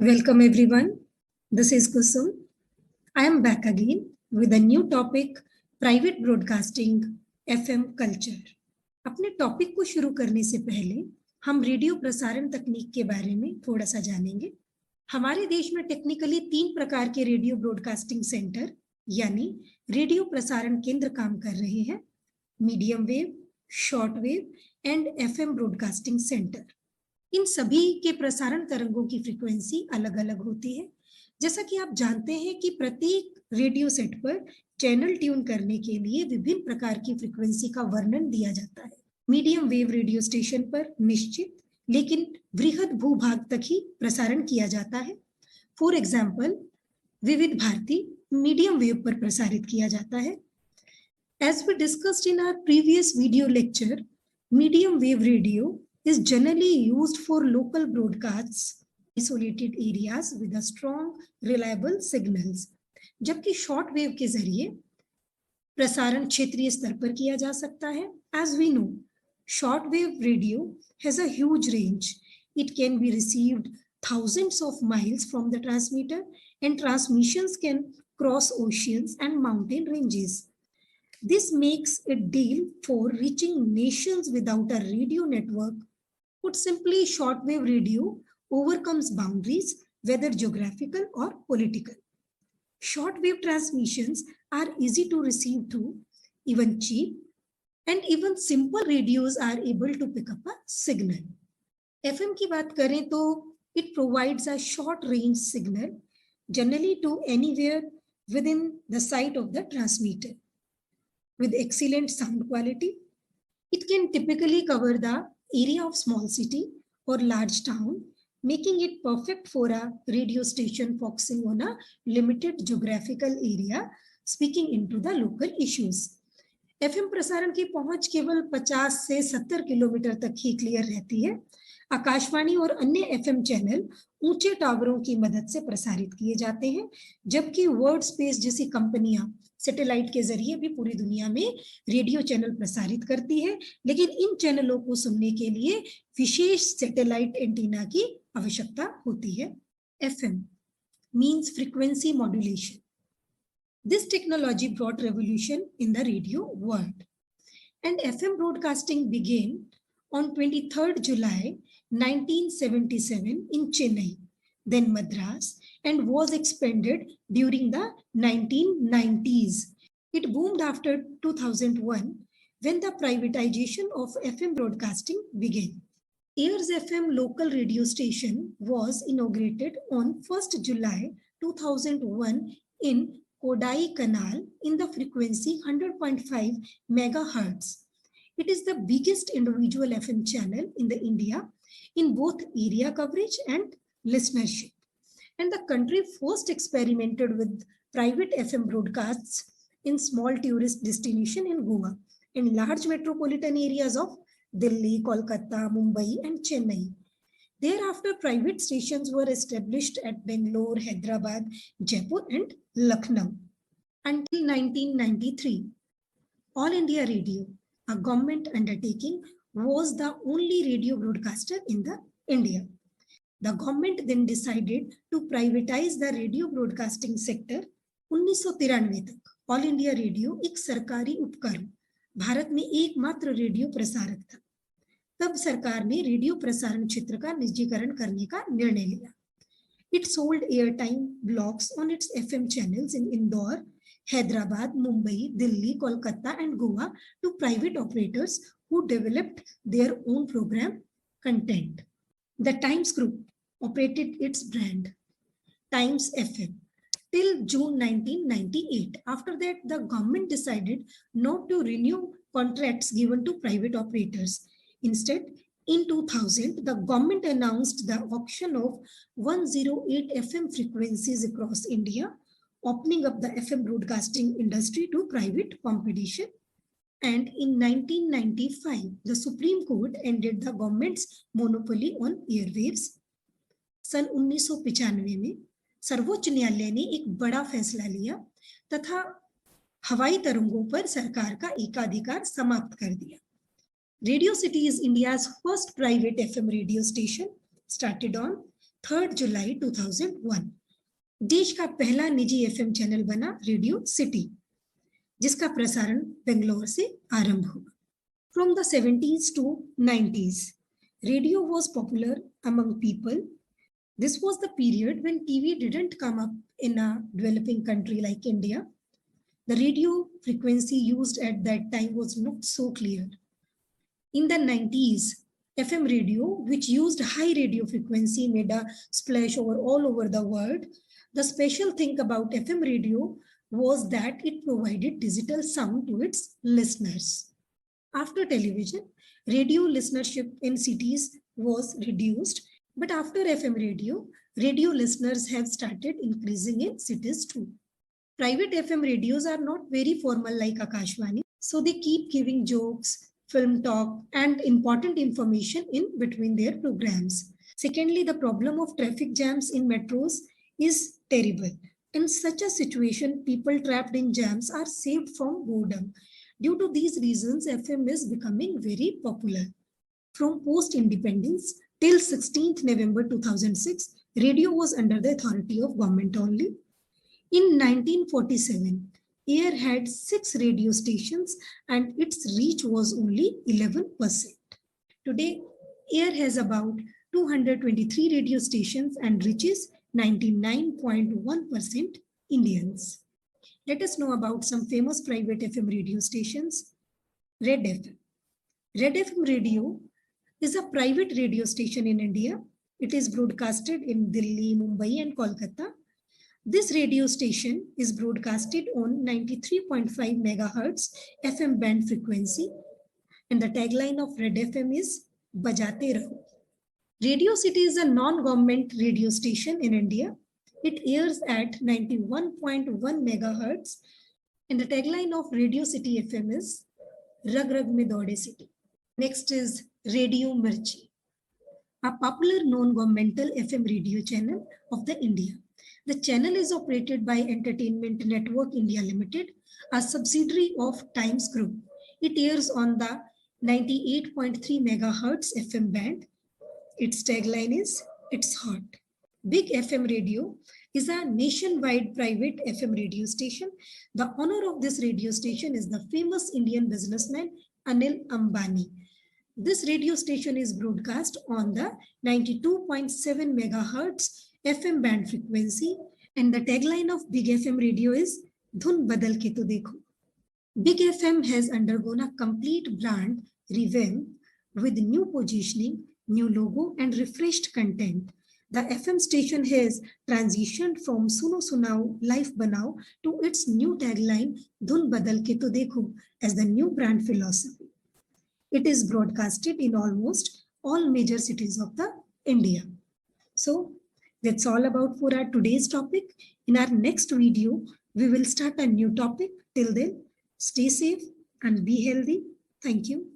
Welcome everyone. This is Kusum. I am back again with a new topic, private broadcasting, FM culture. अपने topic को शुरू करने से पहले हम रेडियो प्रसारण तकनीक के बारे में थोड़ा सा जानेंगे। हमारे देश में टेक्निकली 3 प्रकार के रेडियो ब्रॉडकास्टिंग सेंटर यानी रेडियो प्रसारण केंद्र काम कर रहे हैं, medium wave, short wave and FM broadcasting centre. इन सभी के प्रसारण तरंगों की फ्रीक्वेंसी अलग अलग होती है। जैसा कि आप जानते हैं कि प्रत्येक रेडियो सेट पर चैनल ट्यून करने के लिए विभिन्न प्रकार की फ्रीक्वेंसी का वर्णन दिया जाता है। मीडियम वेव रेडियो स्टेशन पर निश्चित लेकिन वृहद भूभाग तक ही प्रसारण किया जाता है। फॉर एग्जाम्पल, विविध भारती मीडियम वेव पर प्रसारित किया जाता है। As we discussed in our previous video lecture, medium wave radio is generally used for local broadcasts, isolated areas with a strong, reliable signals. जबकि short wave के जरिए प्रसारण क्षेत्रीय स्तर पर किया जा सकता है। As we know, short wave radio has a huge range. It can be received thousands of miles from the transmitter, and transmissions can cross oceans and mountain ranges. This makes it deal for reaching nations without a radio network. Put simply, shortwave radio overcomes boundaries, whether geographical or political. Shortwave transmissions are easy to receive too, even cheap, and even simple radios are able to pick up a signal. FM की बात करें तो it provides a short range signal, generally to anywhere within the sight of the transmitter. With excellent sound quality, it can typically cover the area of small city or large town, making it perfect for a radio station focusing on a limited geographical area, speaking into the local issues. FM प्रसारण की पहुंच केवल 50 से 70 kilometre तक ही clear रहती है। आकाशवाणी और अन्य एफएम चैनल ऊंचे टावरों की मदद से प्रसारित किए जाते हैं, जबकि वर्ल्ड स्पेस जैसी कंपनियां सैटेलाइट के जरिए भी पूरी दुनिया में रेडियो चैनल प्रसारित करती है, लेकिन इन चैनलों को सुनने के लिए विशेष सैटेलाइट एंटीना की आवश्यकता होती है। FM means frequency modulation. This technology brought revolution in the radio world, and FM broadcasting began on 23rd July 1977 in Chennai, then Madras, and was expanded during the 1990s. It boomed after 2001 when the privatization of FM broadcasting began. Airs FM local radio station was inaugurated on 1st July 2001 in Kodai Canal in the frequency 100.5 megahertz. It is the biggest individual FM channel in the India in both area coverage and listenership. And the country first experimented with private FM broadcasts in small tourist destination in Goa and large metropolitan areas of Delhi, Kolkata, Mumbai, and Chennai. Thereafter, private stations were established at Bangalore, Hyderabad, Jaipur, and Lucknow. Until 1993, All India Radio, a government undertaking, was the only radio broadcaster in the India. The government then decided to privatize the radio broadcasting sector. 1993 तक all India radio एक सरकारी उपक्रम, भारत में एकमात्र radio प्रसारक था। तब सरकार ने रेडियो प्रसारण क्षेत्र का निजीकरण करने का निर्णय लिया। It sold airtime blocks on its FM channels in Indore, Hyderabad, Mumbai, Delhi, Kolkata, and Goa to private operators who developed their own program content. The Times Group operated its brand, Times FM, till June 1998. After that, the government decided not to renew contracts given to private operators. Instead, in 2000, the government announced the auction of 108 FM frequencies across India, opening up the FM broadcasting industry to private competition. And in 1995, the Supreme Court ended the government's monopoly on airwaves. सन 1995 में सर्वोच्च न्यायालय ने एक बड़ा फैसला लिया तथा हवाई तरंगों पर सरकार का एकाधिकार समाप्त कर दिया। Radio City is India's first private FM radio station, started on 3 जुलाई 2001 देश का पहला निजी एफएम चैनल बना रेडियो सिटी, जिसका प्रसारण बेंगलोर से आरंभ हुआ। From the 70s to 90s, radio was popular among people. This was the period when TV didn't come up in a developing country like India. The radio frequency used at that time was not so clear. In the 90s, FM radio, which used high radio frequency, made a splash all over the world. The special thing about FM radio was that it provided digital sound to its listeners. After television, radio listenership in cities was reduced, but after FM radio, radio listeners have started increasing in cities too. Private FM radios are not very formal like Akashvani, so they keep giving jokes, film talk, and important information in between their programs. Secondly, the problem of traffic jams in metros is terrible. In such a situation, people trapped in jams are saved from boredom. Due to these reasons, FM is becoming very popular. From post-independence till 16th November 2006, radio was under the authority of government only. In 1947, Air had 6 radio stations and its reach was only 11%. Today, Air has about 223 radio stations and reaches 99.1% Indians. Let us know about some famous private FM radio stations. Red FM. Red FM radio is a private radio station in India. It is broadcasted in Delhi, Mumbai and Kolkata. This radio station is broadcasted on 93.5 megahertz FM band frequency, and the tagline of Red FM is Bajate Raho. Radio City is a non-government radio station in India. It airs at 91.1 megahertz, and the tagline of Radio City FM is Rag Rag Mein Daude City. Next is Radio Mirchi, a popular non-governmental FM radio channel of the India. The channel is operated by Entertainment Network India Limited, a subsidiary of Times Group. It airs on the 98.3 megahertz FM band. Its tagline is It's Hot. Big FM Radio is a nationwide private FM radio station. The owner of this radio station is the famous Indian businessman Anil Ambani. This radio station is broadcast on the 92.7 megahertz FM band frequency, and the tagline of Big FM radio is Dhun Badal Ke To Dekho. Big FM has undergone a complete brand revamp with new positioning, new logo and refreshed content. The FM station has transitioned from Suno Sunao Life Banao to its new tagline Dhun Badal Ke To Dekho as the new brand philosophy. It is broadcasted in almost all major cities of the India. So that's all about for our today's topic. In our next video, we will start a new topic. Till then, stay safe and be healthy. Thank you.